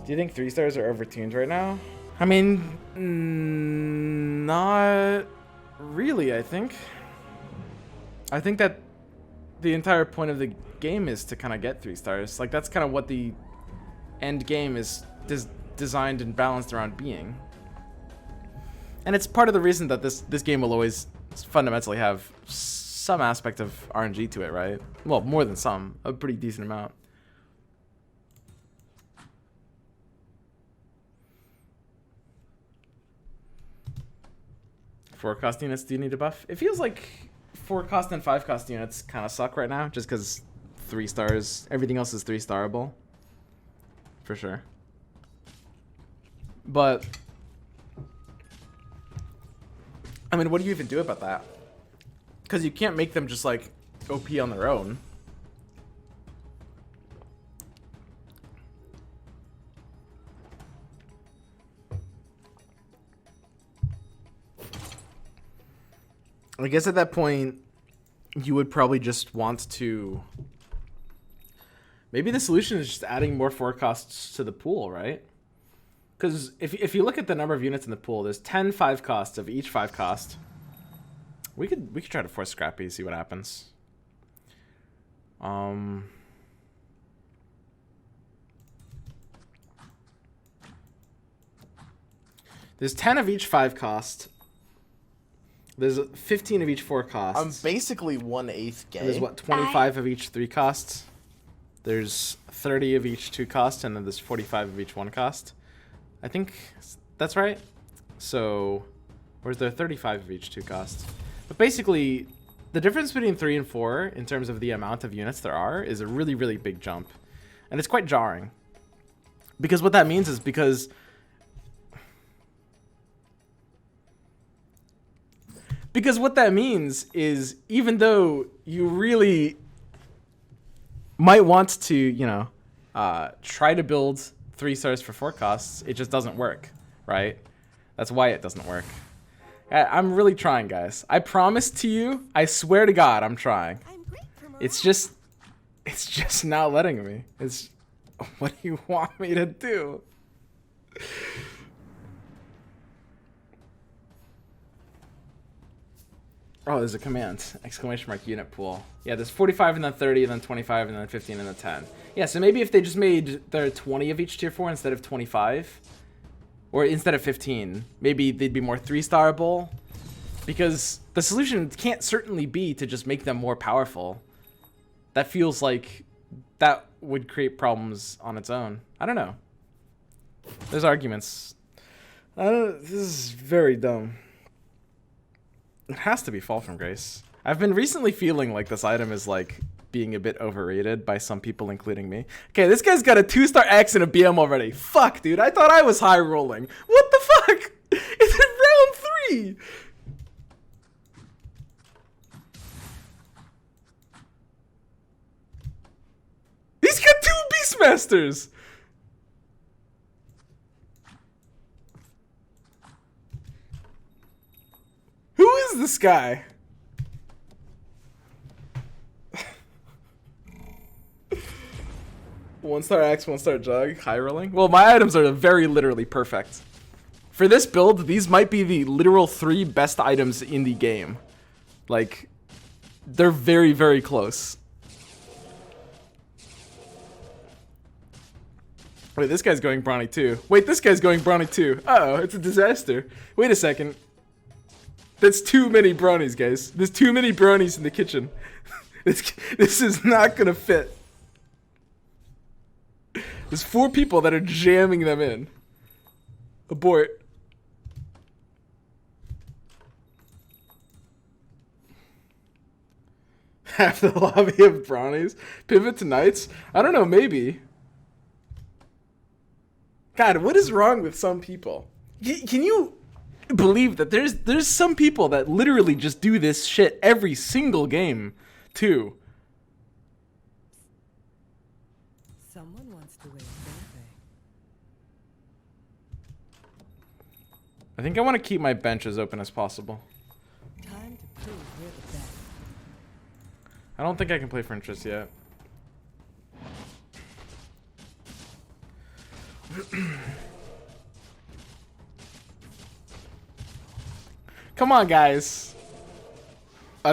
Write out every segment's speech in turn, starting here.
Do you think 3 stars are overtuned right now? I mean, not really, I think. I think that the entire point of the game is to kind of get 3 stars. Like, that's kind of what the end game is designed and balanced around being. And it's part of the reason that this game will always fundamentally have some aspect of RNG to it, right? Well, more than some, a pretty decent amount. Four cost units do you need a buff? It feels like 4 cost and 5 cost units kind of suck right now, just because 3 stars, everything else is 3 starable. For sure. But I mean, what do you even do about that? Because you can't make them just like OP on their own. I guess at that point, you would probably just want to... Maybe the solution is just adding more 4 costs to the pool, right? Because if you look at the number of units in the pool, there's 10 5 costs of each 5 cost. We could try to force Scrappy, see what happens. There's 10 of each 5 cost. There's 15 of each 4 costs. I'm basically 1/8 gay. And there's what, 25 of each 3 costs. There's 30 of each 2 costs, and then there's 45 of each 1 cost. I think that's right. So, or is there 35 of each 2 costs? But basically, the difference between 3 and 4 in terms of the amount of units there are is a really, really big jump. And it's quite jarring. Because what that means is because what that means is even though you really might want to, you know, try to build 3 stars for 4 costs, it just doesn't work, right? That's why it doesn't work. I'm really trying, guys. I promise to you, I swear to God, I'm trying. It's just not letting me. It's, what do you want me to do? Oh, there's a command. Exclamation mark unit pool. Yeah, there's 45 and then 30 and then 25 and then 15 and then 10. Yeah, so maybe if they just made their 20 of each tier 4 instead of 25, or instead of 15, maybe they'd be more 3-starable. Because the solution can't certainly be to just make them more powerful. That feels like that would create problems on its own. I don't know. There's arguments. This is very dumb. It has to be Fall from Grace. I've been recently feeling like this item is like being a bit overrated by some people, including me. Okay, this guy's got a 2-star X and a BM already. Fuck, dude. I thought I was high rolling. What the fuck? It's in round 3. He's got 2 Beastmasters. Who is this guy? One-star Axe, 1-star Jug, high rolling. Well, my items are very literally perfect. For this build, these might be the literal 3 best items in the game. Like, they're very, very close. Wait, this guy's going Brawny too. Wait, this guy's going Brawny too. Uh-oh, it's a disaster. Wait a second. That's too many brownies, guys. There's too many brownies in the kitchen. This is not gonna fit. There's 4 people that are jamming them in. Abort. Half the lobby of brownies. Pivot to knights? I don't know, maybe. God, what is wrong with some people? Can you believe that there's some people that literally just do this shit every single game too? Someone wants to win, don't I think I want to keep my bench as open as possible. they? Time to prove we're the best. I don't think I can play French just yet. Come on, guys.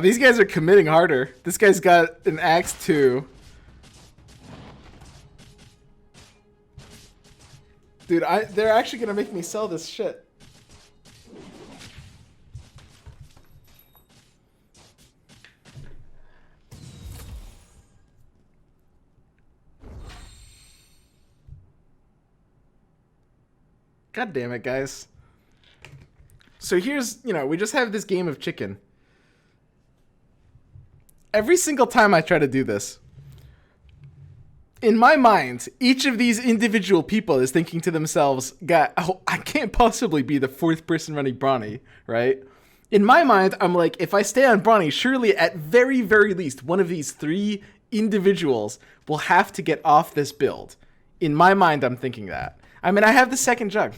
These guys are committing harder. This guy's got an axe too. Dude, they're actually gonna make me sell this shit. God damn it, guys. So here's, we just have this game of chicken. Every single time I try to do this, in my mind, each of these individual people is thinking to themselves, God, I can't possibly be the fourth person running Brawny, right? In my mind, I'm like, if I stay on Brawny, surely at very, very least, one of these three individuals will have to get off this build. In my mind, I'm thinking that. I mean, I have the second jug.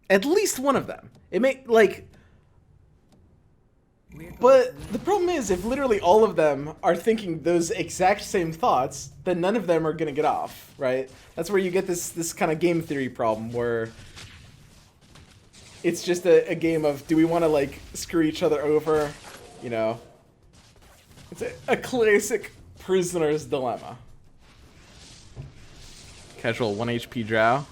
At least one of them. It may, but the problem is, if literally all of them are thinking those exact same thoughts, then none of them are gonna get off, right? That's where you get this kind of game theory problem where it's just a game of, do we want to screw each other over? It's a classic prisoner's dilemma. Casual 1 HP drow.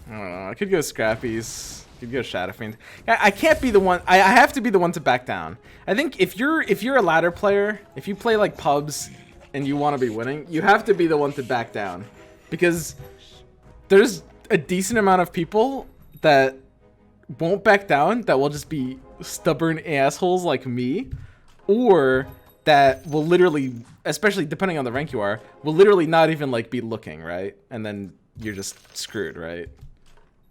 I don't know. I could go Scrappies. Could go Shadow Fiend. I can't be the one. I have to be the one to back down. I think if you're a ladder player, if you play pubs and you want to be winning, you have to be the one to back down, because there's a decent amount of people that won't back down, that will just be stubborn assholes like me, or that will literally, especially depending on the rank you are, will literally not even be looking, right? And then you're just screwed, right?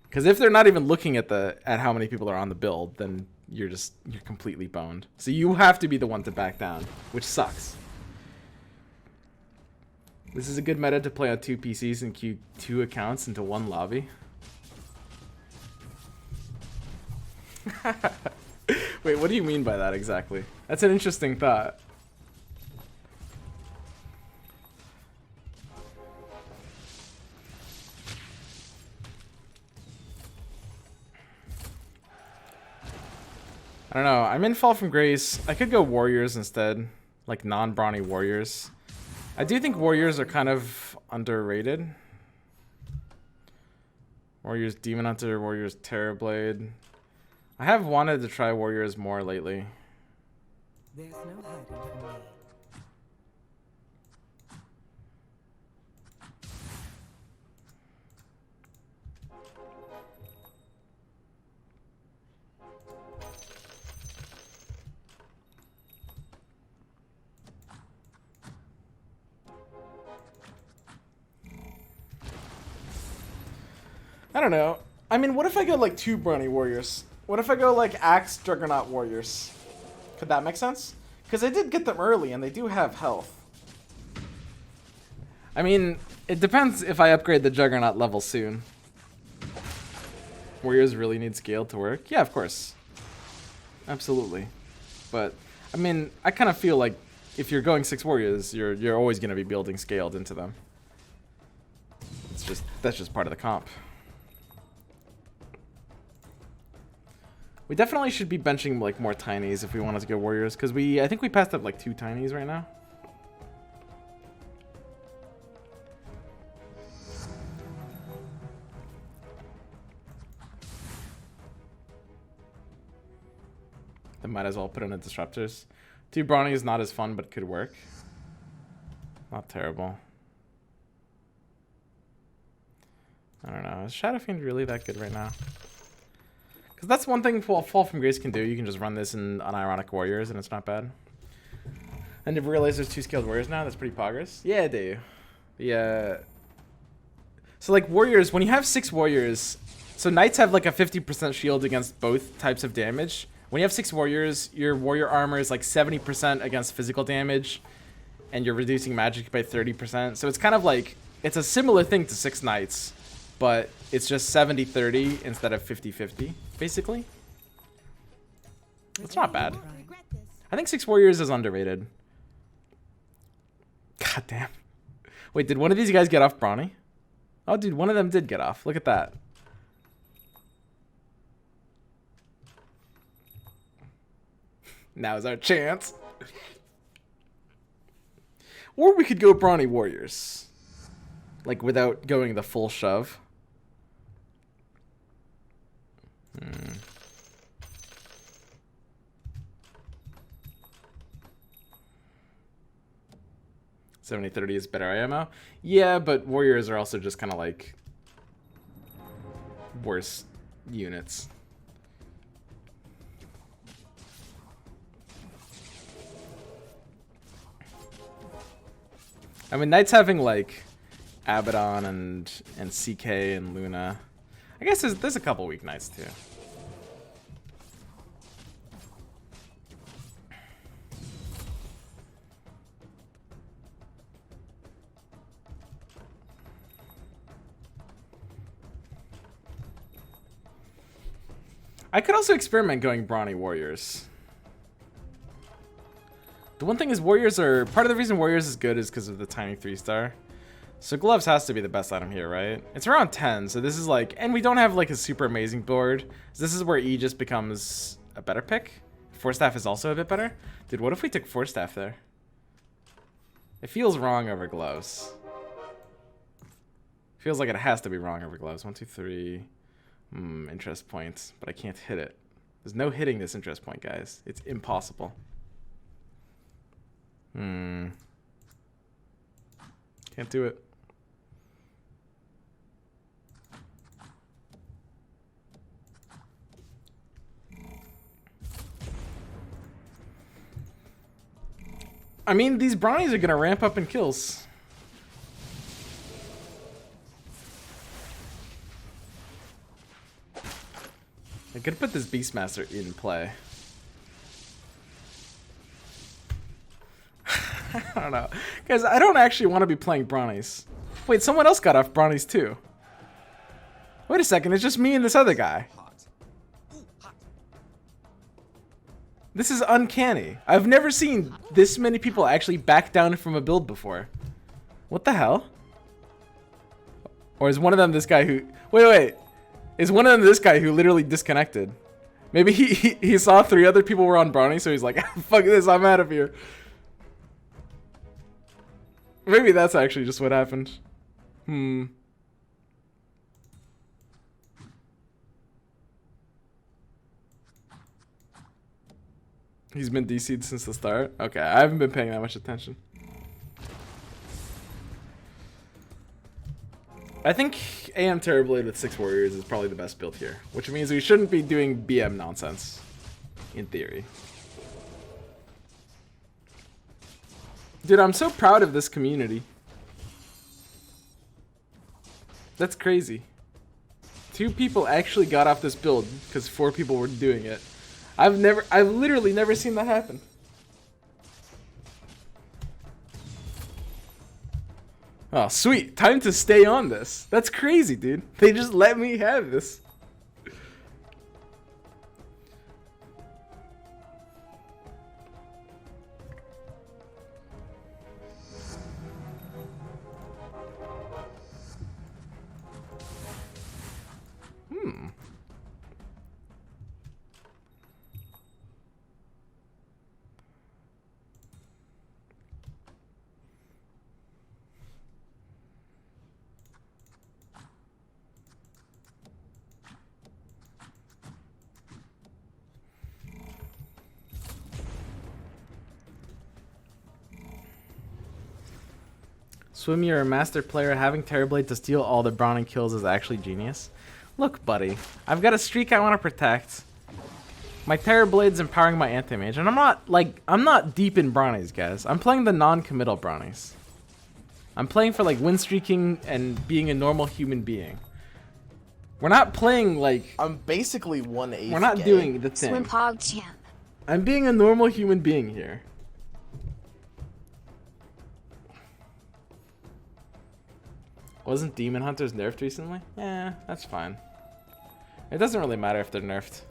Because if they're not even looking at how many people are on the build, then you're completely boned. So you have to be the one to back down, which sucks. This is a good meta to play on 2 PCs and queue 2 accounts into 1 lobby. Wait, what do you mean by that exactly? That's an interesting thought. I don't know. I'm in Fall from Grace. I could go Warriors instead. Non-Brawny Warriors. I do think Warriors are kind of underrated. Warriors Demon Hunter, Warriors Terrorblade. I have wanted to try Warriors more lately. There's no hiding from me. I don't know. I mean, what if I go 2 Brawny Warriors? What if I go Axe Juggernaut Warriors? Could that make sense? Because I did get them early and they do have health. I mean, it depends if I upgrade the Juggernaut level soon. Warriors really need scale to work? Yeah, of course. Absolutely. But, I mean, I kind of feel like if you're going 6 Warriors, you're always going to be building scaled into them. That's just part of the comp. We definitely should be benching more tinies if we wanted to go Warriors, because I think we passed up 2 tinies right now. I might as well put in a disruptors. 2 Brawny is not as fun, but could work. Not terrible. I don't know. Is Shadow Fiend really that good right now? Because that's one thing Fall from Grace can do. You can just run this in Unironic Warriors, and it's not bad. I never realized there's 2 scaled Warriors now. That's pretty progress. Yeah, I do. Yeah. So, Warriors, when you have 6 Warriors... So, Knights have, a 50% shield against both types of damage. When you have 6 warriors, your warrior armor is like 70% against physical damage, and you're reducing magic by 30%. So it's kind of like, it's a similar thing to 6 knights, but it's just 70-30 instead of 50-50, basically. It's not bad. I think 6 warriors is underrated. God damn. Wait, did one of these guys get off Brawny? Oh, dude, one of them did get off. Look at that. Now's our chance. Or we could go Brawny warriors. Like, without going the full shove. 70-30 is better ammo. Yeah, but warriors are also just kind of like worse units. I mean, knights having like Abaddon and CK and Luna. I guess there's a couple weak knights too. I could also experiment going Brawny warriors. The one thing is warriors are... Part of the reason warriors is good is because of the tiny 3-star. So gloves has to be the best item here, right? It's around 10, so this is like... And we don't have like a super amazing board. So this is where E just becomes a better pick. 4-staff is also a bit better. Dude, what if we took 4-staff there? It feels wrong over gloves. Feels like it has to be wrong over gloves. 1, 2, 3... interest points, but I can't hit it. There's no hitting this interest point, guys. It's impossible. Can't do it. I mean, these Brownies are gonna ramp up in kills. I could put this Beastmaster in play. I don't know. Guys, I don't actually want to be playing Brownies. Wait, someone else got off Brownies too. Wait a second, it's just me and this other guy. This is uncanny. I've never seen this many people actually back down from a build before. What the hell? Or is one of them this guy who... Wait. Is one of them this guy who literally disconnected? Maybe he saw 3 other people were on Brawny, so he's like, fuck this, I'm out of here. Maybe that's actually just what happened. He's been DC'd since the start? Okay, I haven't been paying that much attention. I think AM Terrorblade with 6 warriors is probably the best build here, which means we shouldn't be doing BM nonsense, in theory. Dude, I'm so proud of this community. That's crazy. 2 people actually got off this build because 4 people were doing it. I've literally never seen that happen. Oh, sweet. Time to stay on this. That's crazy, dude. They just let me have this. Swim, you're a master player. Having Terrorblade to steal all the Brawny kills is actually genius. Look, buddy, I've got a streak I want to protect. My Terrorblade's empowering my anti-mage, and I'm not deep in Brownies, guys. I'm playing the non-committal Brownies. I'm playing for like win streaking and being a normal human being. We're not playing like... I'm basically 1/8 We're not gay. doing the thing. Swimpog champ. I'm being a normal human being here. Wasn't Demon Hunters nerfed recently? Yeah, that's fine. It doesn't really matter if they're nerfed.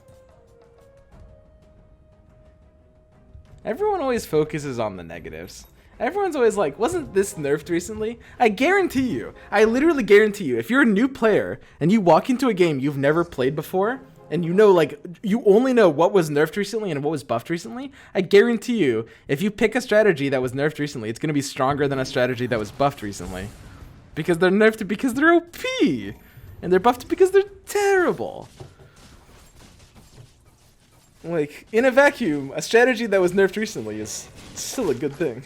Everyone always focuses on the negatives. Everyone's always like, wasn't this nerfed recently? I guarantee you, I literally guarantee you, if you're a new player and you walk into a game you've never played before, and you know, like, you only know what was nerfed recently and what was buffed recently, I guarantee you, if you pick a strategy that was nerfed recently, it's going to be stronger than a strategy that was buffed recently. Because they're nerfed because they're OP, and they're buffed because they're terrible. Like, in a vacuum, a strategy that was nerfed recently is still a good thing.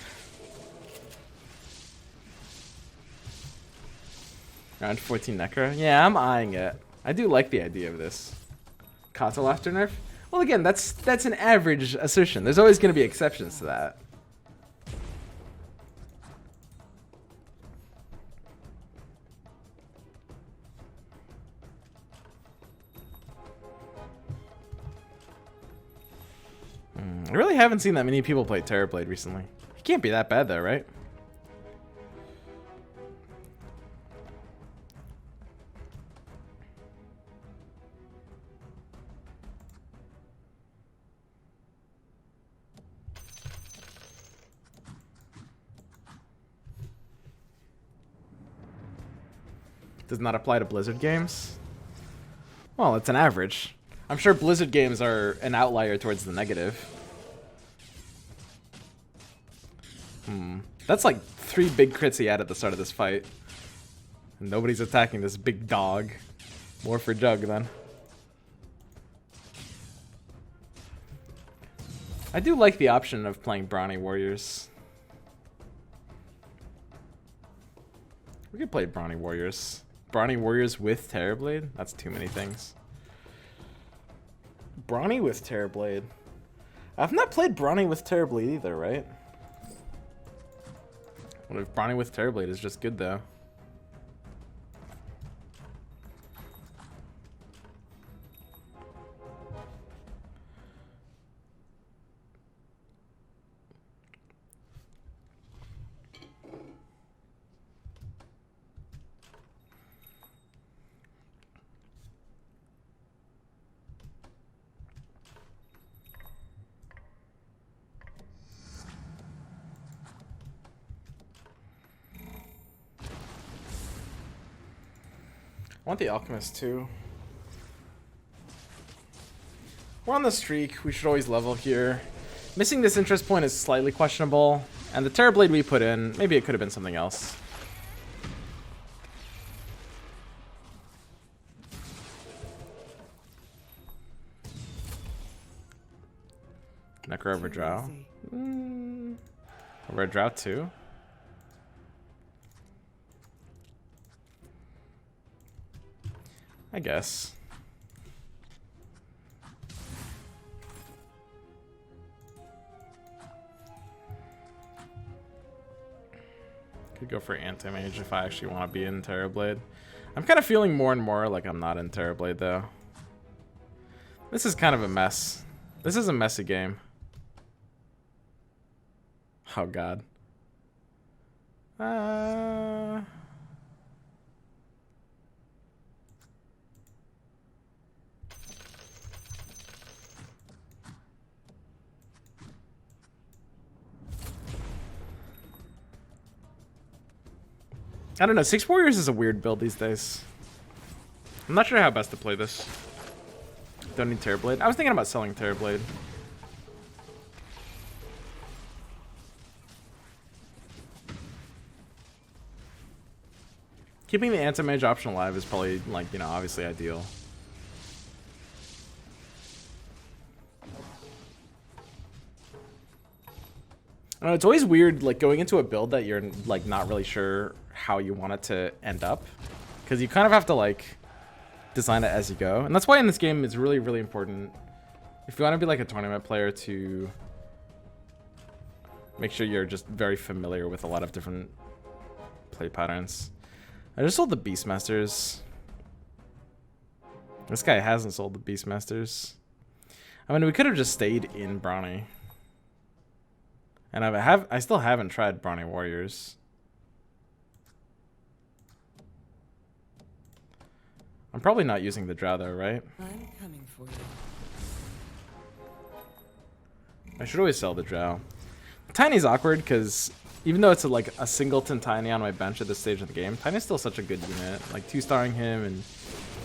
Round 14 Necro? Yeah, I'm eyeing it. I do like the idea of this. Kotal after nerf? Well, again, that's an average assertion. There's always going to be exceptions to that. I really haven't seen that many people play Terrorblade recently. He can't be that bad though, right? Does not apply to Blizzard games? Well, it's an average. I'm sure Blizzard games are an outlier towards the negative. That's like 3 big crits he had at the start of this fight. And nobody's attacking this big dog. More for Jug then. I do like the option of playing Brawny Warriors. We could play Brawny Warriors. Brawny Warriors with Terrorblade? That's too many things. Brawny with Terrorblade. I've not played Brawny with Terrorblade either, right? What if Brawny with Terrorblade is just good though? I want the Alchemist too. We're on the streak. We should always level here. Missing this interest point is slightly questionable. And the Terrorblade we put in, maybe it could have been something else. Necro over Drow. Over Drow too. I guess. Could go for Anti-Mage if I actually want to be in Terrorblade. I'm kind of feeling more and more like I'm not in Terrorblade though. This is kind of a mess. This is a messy game. Oh god. I don't know, 6 Warriors is a weird build these days. I'm not sure how best to play this. Don't need Terrorblade. I was thinking about selling Terrorblade. Keeping the Anti-Mage option alive is probably, like, you know, obviously ideal. I don't know, it's always weird, like, going into a build that you're, like, not really sure how you want it to end up. Because you kind of have to, like, design it as you go. And that's why in this game it's really, really important, if you want to be, like, a tournament player, to make sure you're just very familiar with a lot of different play patterns. I just sold the Beastmasters. This guy hasn't sold the Beastmasters. I mean, we could have just stayed in Brawny. And I still haven't tried Brawny Warriors. I'm probably not using the Drow though, right? I'm coming for you. I should always sell the Drow. Tiny's awkward because even though it's like a singleton Tiny on my bench at this stage of the game, Tiny's still such a good unit. Like 2-starring him, and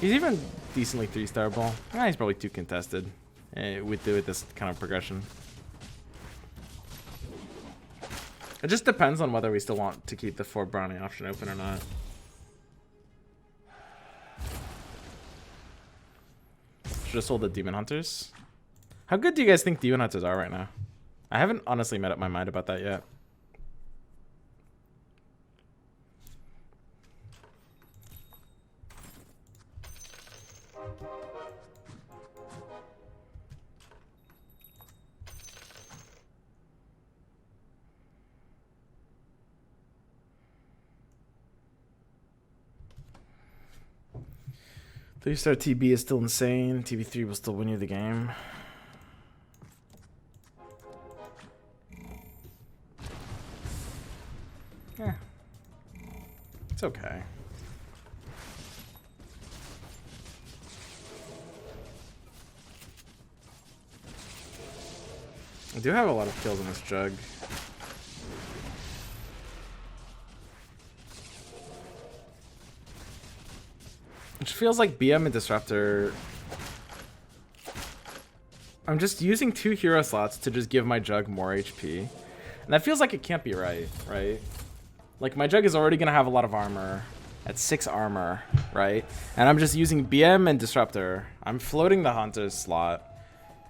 he's even decently 3-starable. He's probably 2 contested with this kind of progression. It just depends on whether we still want to keep the 4 Brawny option open or not. Should have sold the Demon Hunters. How good do you guys think Demon Hunters are right now? I haven't honestly made up my mind about that yet. Three-star TB is still insane. TB3 will still win you the game. Yeah. It's okay. I do have a lot of kills in this jug. Which feels like BM and Disruptor. I'm just using 2 hero slots to just give my jug more HP. And that feels like it can't be right? Like my jug is already going to have a lot of armor at 6 armor, right? And I'm just using BM and Disruptor. I'm floating the Hunter's slot.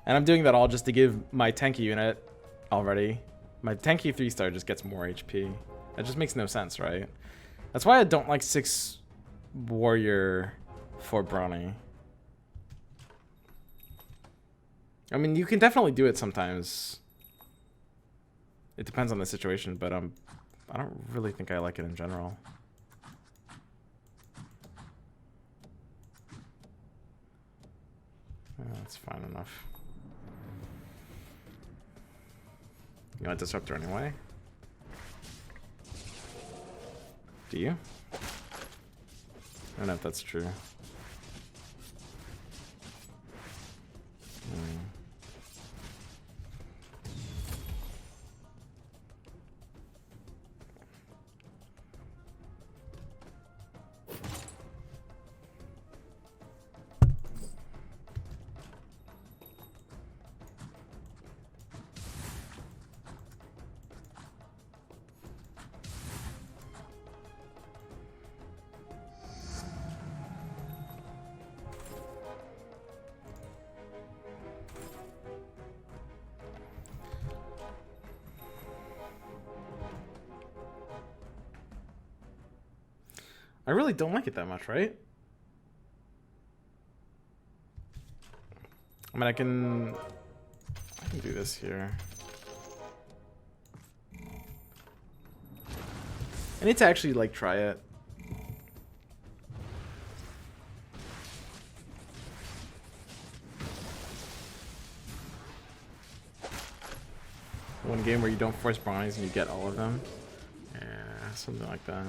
And I'm doing that all just to give my tanky unit already. My tanky 3-star just gets more HP. That just makes no sense, right? That's why I don't like 6 warrior for Brawny. I mean, you can definitely do it sometimes. It depends on the situation, but I don't really think I like it in general. That's fine enough. You want Disruptor anyway? Do you? I don't know if that's true. I really don't like it that much, right? I mean, I can do this here. I need to actually like try it. One game where you don't force Brawnys and you get all of them. Yeah, something like that.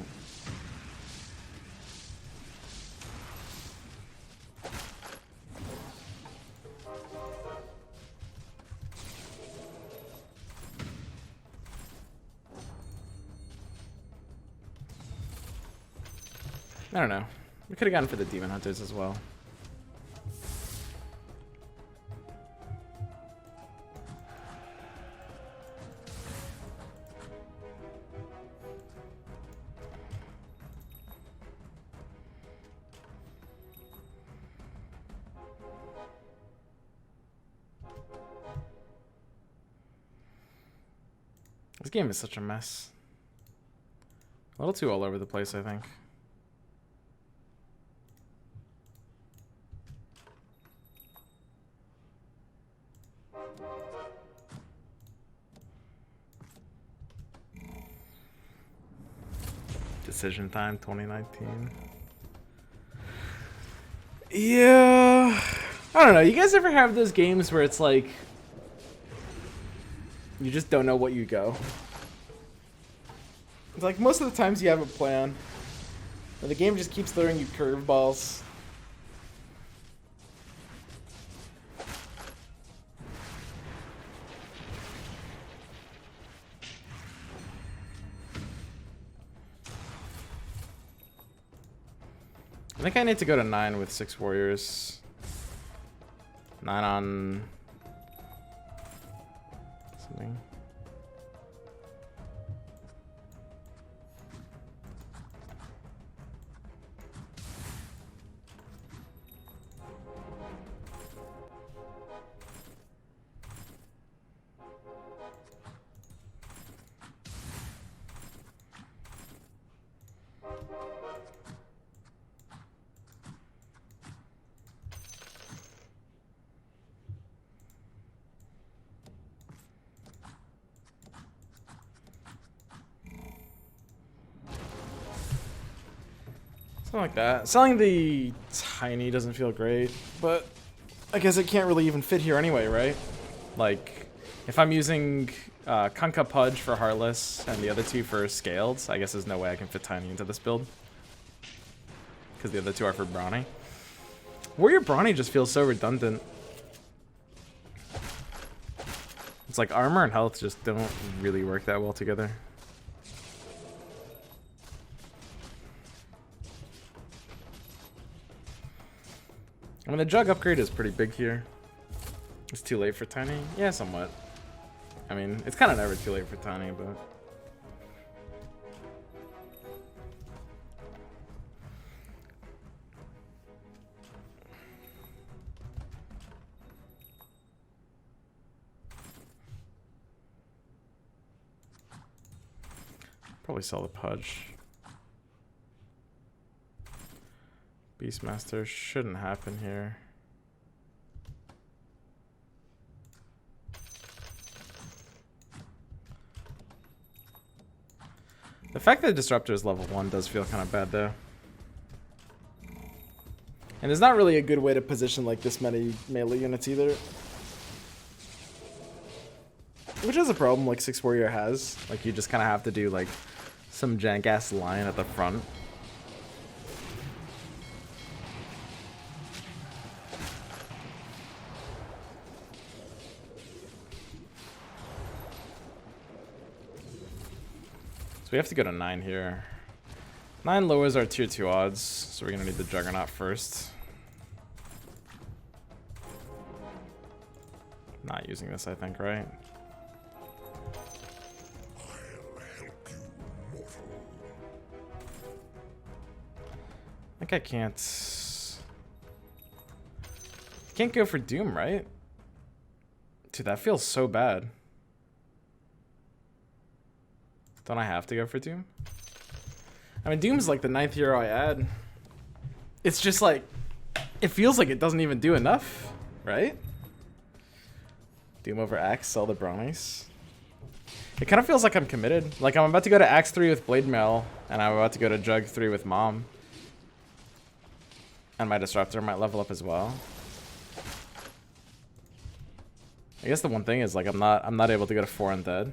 I don't know. We could have gone for the Demon Hunters as well. This game is such a mess. A little too all over the place, I think. Decision time 2019. Yeah. I don't know. You guys ever have those games where it's like you just don't know what you go? It's like most of the times you have a plan, but the game just keeps throwing you curveballs. I think I need to go to 9 with 6 warriors. 9 on something. Something like that. Selling the tiny doesn't feel great, but I guess it can't really even fit here anyway, right? Like, if I'm using Kunkka Pudge for Heartless and the other two for Scaled, I guess there's no way I can fit tiny into this build. Because the other two are for Brawny. Warrior Brawny just feels so redundant. It's like armor and health just don't really work that well together. I mean, the jug upgrade is pretty big here. It's too late for tiny? Yeah, somewhat. I mean, it's kind of never too late for tiny, but... Probably sell the Pudge. Beastmaster shouldn't happen here. The fact that Disruptor is level 1 does feel kind of bad though. And there's not really a good way to position like this many melee units either. Which is a problem like 6 Warrior has. Like you just kind of have to do like some jank ass line at the front. So we have to go to 9 here. 9 lowers our tier 2 odds, so we're gonna need the Juggernaut first. Not using this, I think, right? I think I can't go for Doom, right? Dude, that feels so bad. Don't I have to go for Doom? I mean, Doom's like the 9th hero I add. It's just like, it feels like it doesn't even do enough, right? Doom over Axe, sell the Brawnys. It kind of feels like I'm committed. Like I'm about to go to Axe 3 with Blade Mail, and I'm about to go to Jug 3 with Mom. And my Disruptor might level up as well. I guess the one thing is like I'm not able to go to 4 Undead.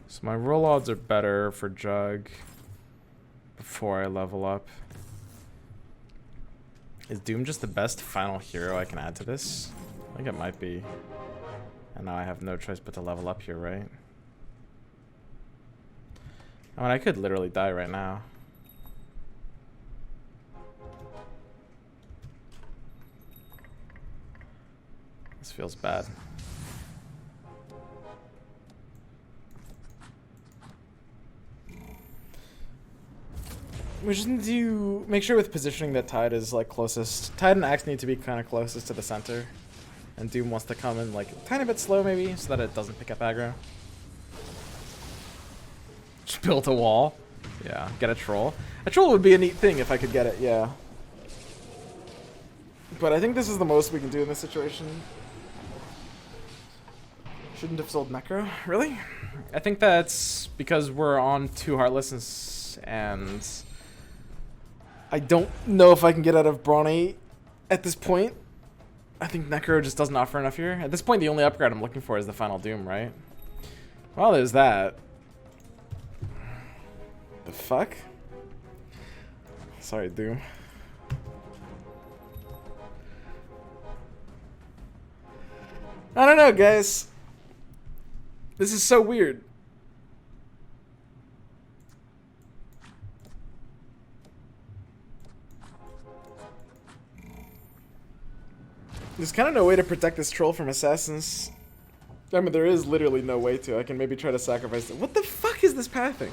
So my roll odds are better for Jug before I level up. Is Doom just the best final hero I can add to this? I think it might be. And now I have no choice but to level up here, right? I mean, I could literally die right now. This feels bad. We just need to make sure with positioning that Tide is like closest. Tide and Axe need to be kind of closest to the center. And Doom wants to come in like a tiny bit slow maybe so that it doesn't pick up aggro. Just built a wall. Yeah, get a troll. A troll would be a neat thing if I could get it, yeah. But I think this is the most we can do in this situation. Shouldn't have sold Necro. Really? I think that's because we're on 2 Heartless and I don't know if I can get out of Brawny at this point. I think Necro just doesn't offer enough here. At this point, the only upgrade I'm looking for is the final Doom, right? Well, there's that. The fuck? Sorry, Doom. I don't know, guys. This is so weird. There's kind of no way to protect this troll from assassins. I mean, there is literally no way to. I can maybe try to sacrifice it. What the fuck is this pathing?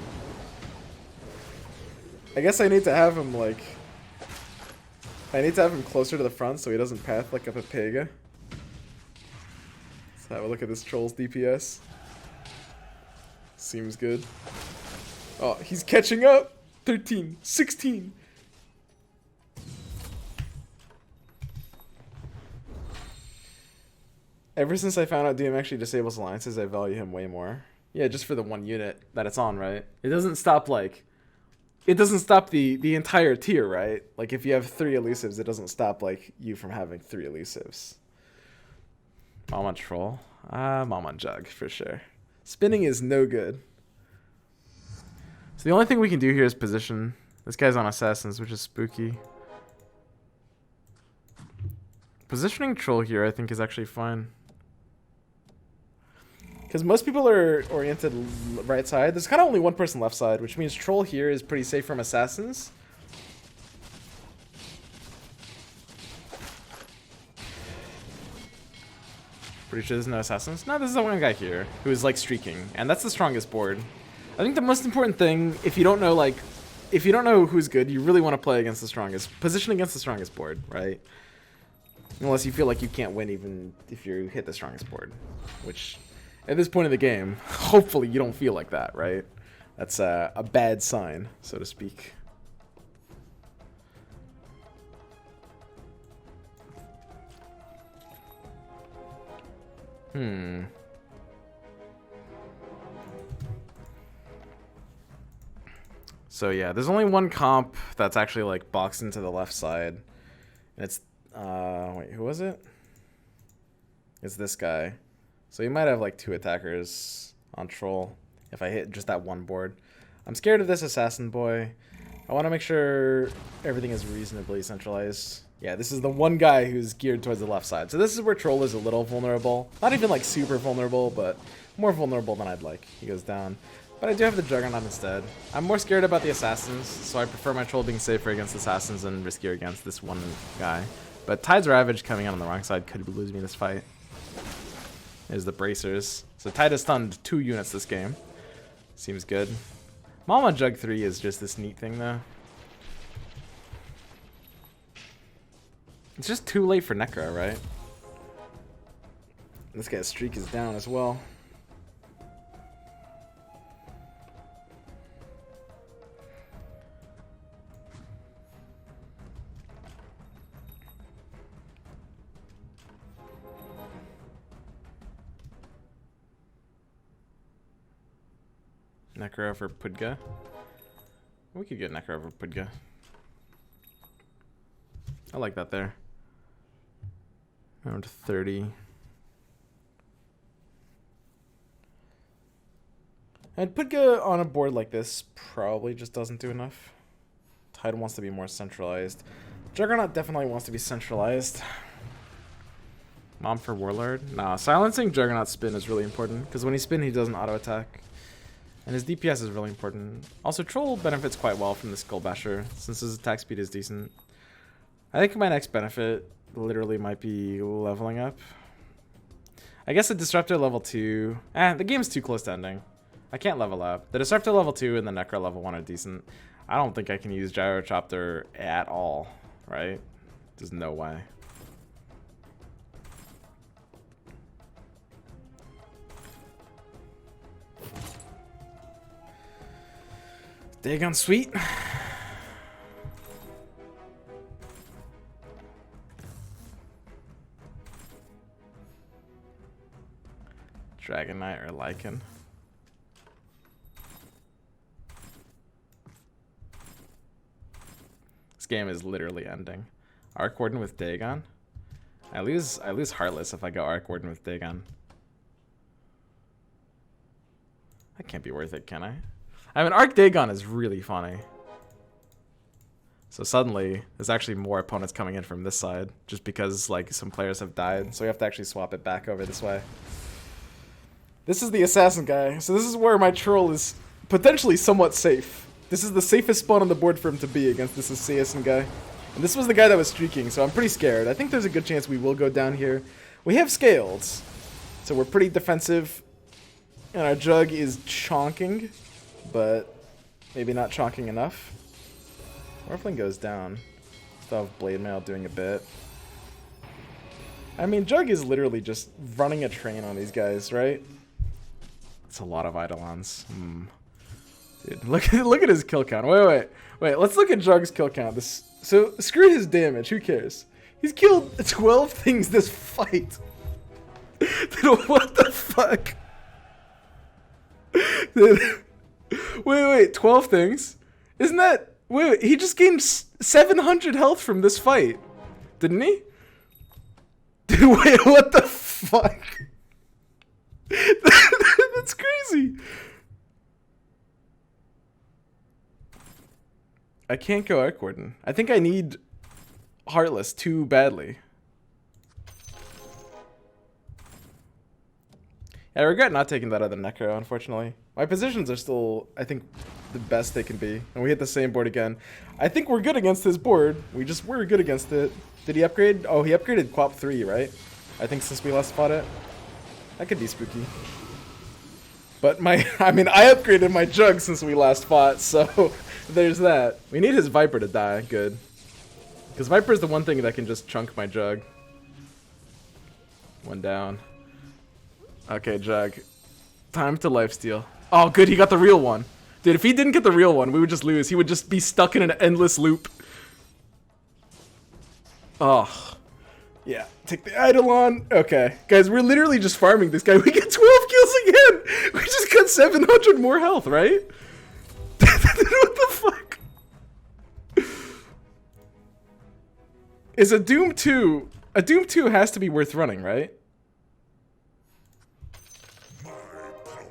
I guess I need to have him, like... I need to have him closer to the front so he doesn't path like up a pig. Let's have a look at this troll's DPS. Seems good. Oh, he's catching up! 13, 16! Ever since I found out Doom actually disables alliances, I value him way more. Yeah, just for the 1 unit that it's on, right? It doesn't stop, like... It doesn't stop the entire tier, right? Like, if you have 3 elusives, it doesn't stop, like, you from having 3 elusives. Mom on Troll. Mom on Jug, for sure. Spinning is no good. So the only thing we can do here is position. This guy's on Assassins, which is spooky. Positioning Troll here, I think, is actually fine. Because most people are oriented right side. There's kind of only one person left side, which means Troll here is pretty safe from Assassins. Pretty sure there's no Assassins. No, this is the one guy here who is like streaking, and that's the strongest board. I think the most important thing, if you don't know, like, if you don't know who's good, you really want to play against the strongest, position against the strongest board, right? Unless you feel like you can't win even if you hit the strongest board, which at this point in the game, hopefully you don't feel like that, right? That's a bad sign, so to speak. So yeah, there's only one comp that's actually like boxed into the left side. And it's wait, who was it? It's this guy. So you might have like 2 attackers on Troll if I hit just that one board. I'm scared of this assassin boy. I want to make sure everything is reasonably centralized. Yeah, this is the one guy who's geared towards the left side. So this is where Troll is a little vulnerable. Not even like super vulnerable, but more vulnerable than I'd like. He goes down. But I do have the Juggernaut instead. I'm more scared about the assassins, so I prefer my Troll being safer against assassins and riskier against this one guy. But Tide's Ravage coming out on the wrong side could lose me this fight. There's the bracers. So Tide has stunned 2 units this game. Seems good. Mama Jug 3 is just this neat thing though. It's just too late for Necro, right? This guy's streak is down as well. Necro over Pudga. We could get Necro over Pudga. I like that there. Around 30. And Pudga on a board like this probably just doesn't do enough. Tide wants to be more centralized. Juggernaut definitely wants to be centralized. Mom for Warlord? Nah, silencing Juggernaut's spin is really important, because when he spin he doesn't auto attack. And his DPS is really important. Also, Troll benefits quite well from the Skull Basher, since his attack speed is decent. I think my next benefit literally might be leveling up. I guess a Disruptor level 2... the game's too close to ending. I can't level up. The Disruptor level 2 and the Necro level 1 are decent. I don't think I can use Gyrocopter at all, right? There's no way. Dagon sweet. Dragon Knight or Lycan. This game is literally ending. Arc Warden with Dagon. I lose Heartless if I go Arc Warden with Dagon. That can't be worth it, can I? I mean, Arc Dagon is really funny. So suddenly, there's actually more opponents coming in from this side, just because like some players have died. So we have to actually swap it back over this way. This is the assassin guy, so this is where my troll is potentially somewhat safe. This is the safest spot on the board for him to be against this assassin guy. And this was the guy that was streaking, so I'm pretty scared. I think there's a good chance we will go down here. We have scales, so we're pretty defensive. And our jug is chonking, but maybe not chonking enough. Morphling goes down. Still have Blade Mail doing a bit. I mean, Jug is literally just running a train on these guys, right? It's a lot of Eidolons. Dude, look at his kill count. Wait. Let's look at Jug's kill count. So screw his damage. Who cares? He's killed 12 things this fight. Dude, what the fuck? Dude, wait. 12 things? Isn't that? Wait. He just gained 700 health from this fight, didn't he? Dude, wait. What the fuck? That's crazy. I can't go Arc Warden. I think I need Heartless too badly. Yeah, I regret not taking that other Necro, unfortunately. My positions are still, I think, the best they can be. And we hit the same board again. I think we're good against this board. We're good against it. Did he upgrade? Oh, he upgraded Quap 3, right? I think since we last fought it. That could be spooky. But I upgraded my Jug since we last fought, so there's that. We need his Viper to die, good. Because Viper's the one thing that can just chunk my Jug. One down. Okay, Jug. Time to lifesteal. Oh, good, he got the real one. Dude, if he didn't get the real one, we would just lose. He would just be stuck in an endless loop. Oh. Yeah, take the Eidolon. Okay. Guys, we're literally just farming this guy. We get 12 kills again! We just got 700 more health, right? What the fuck? Is a Doom 2... A Doom 2 has to be worth running, right?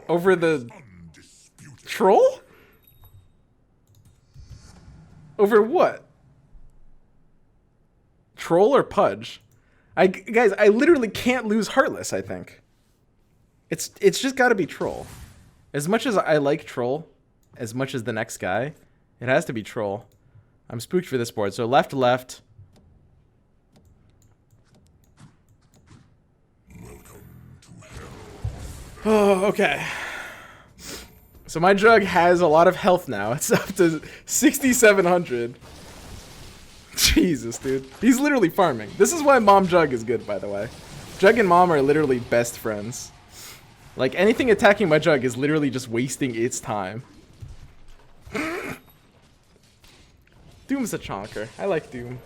Over the... Troll? Over what? Troll or Pudge? Guys, I literally can't lose Heartless, I think. It's just gotta be Troll. As much as I like Troll, as much as the next guy, it has to be Troll. I'm spooked for this board. So left. Oh, okay. So my Jug has a lot of health now. It's up to 6,700. Jesus, dude. He's literally farming. This is why Mom Jug is good, by the way. Jug and Mom are literally best friends. Like, anything attacking my Jug is literally just wasting its time. Doom's a chonker. I like Doom.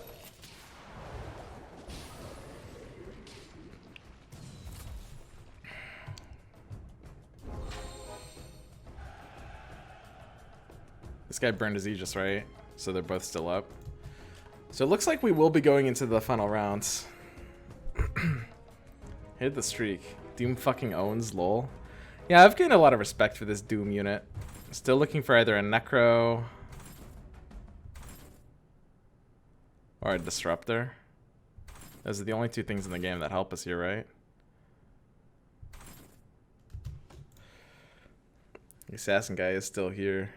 This guy burned his Aegis, right? So they're both still up. So it looks like we will be going into the final rounds. Hit the streak. Doom fucking owns, lol. Yeah, I've gained a lot of respect for this Doom unit. Still looking for either a Necro or a Disruptor. Those are the only two things in the game that help us here, right? The assassin guy is still here.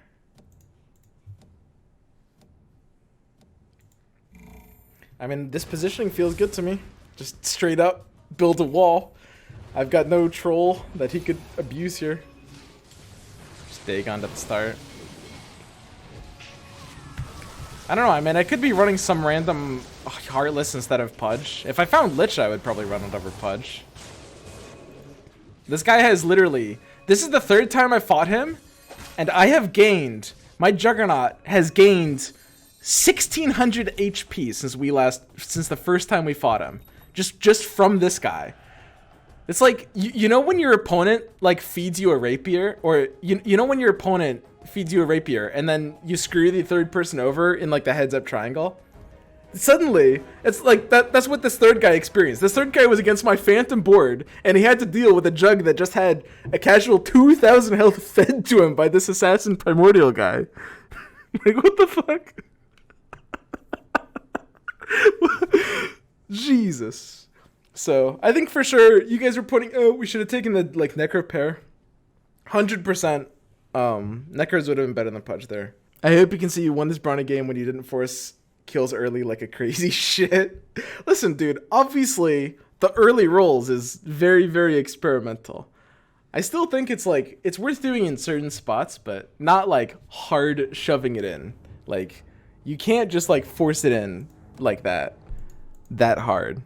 I mean, this positioning feels good to me. Just straight up build a wall. I've got no troll that he could abuse here. Just Dagon at the start. I don't know, I mean, I could be running some random Heartless instead of Pudge. If I found Lich, I would probably run it over Pudge. This guy has literally... This is the 3rd time I fought him, and I have gained... My Juggernaut has gained 1,600 HP since the first time we fought him. Just from this guy. It's like, you know when your opponent, like, feeds you a rapier? Or, you know when your opponent feeds you a rapier, and then you screw the 3rd person over in, like, the heads-up triangle? Suddenly, it's like, that's what this 3rd guy experienced. This 3rd guy was against my Phantom board, and he had to deal with a jug that just had a casual 2,000 health fed to him by this Assassin Primordial guy. Like, what the fuck? Jesus. So, I think for sure, you guys were putting, oh, we should have taken the, like, Necro pair. 100%, Necros would have been better than Pudge there. I hope you can see you won this Brawny game when you didn't force kills early like a crazy shit. Listen, dude, obviously, the early rolls is very, very experimental. I still think it's, like, it's worth doing in certain spots, but not, like, hard shoving it in. Like, you can't just, like, force it in like that hard.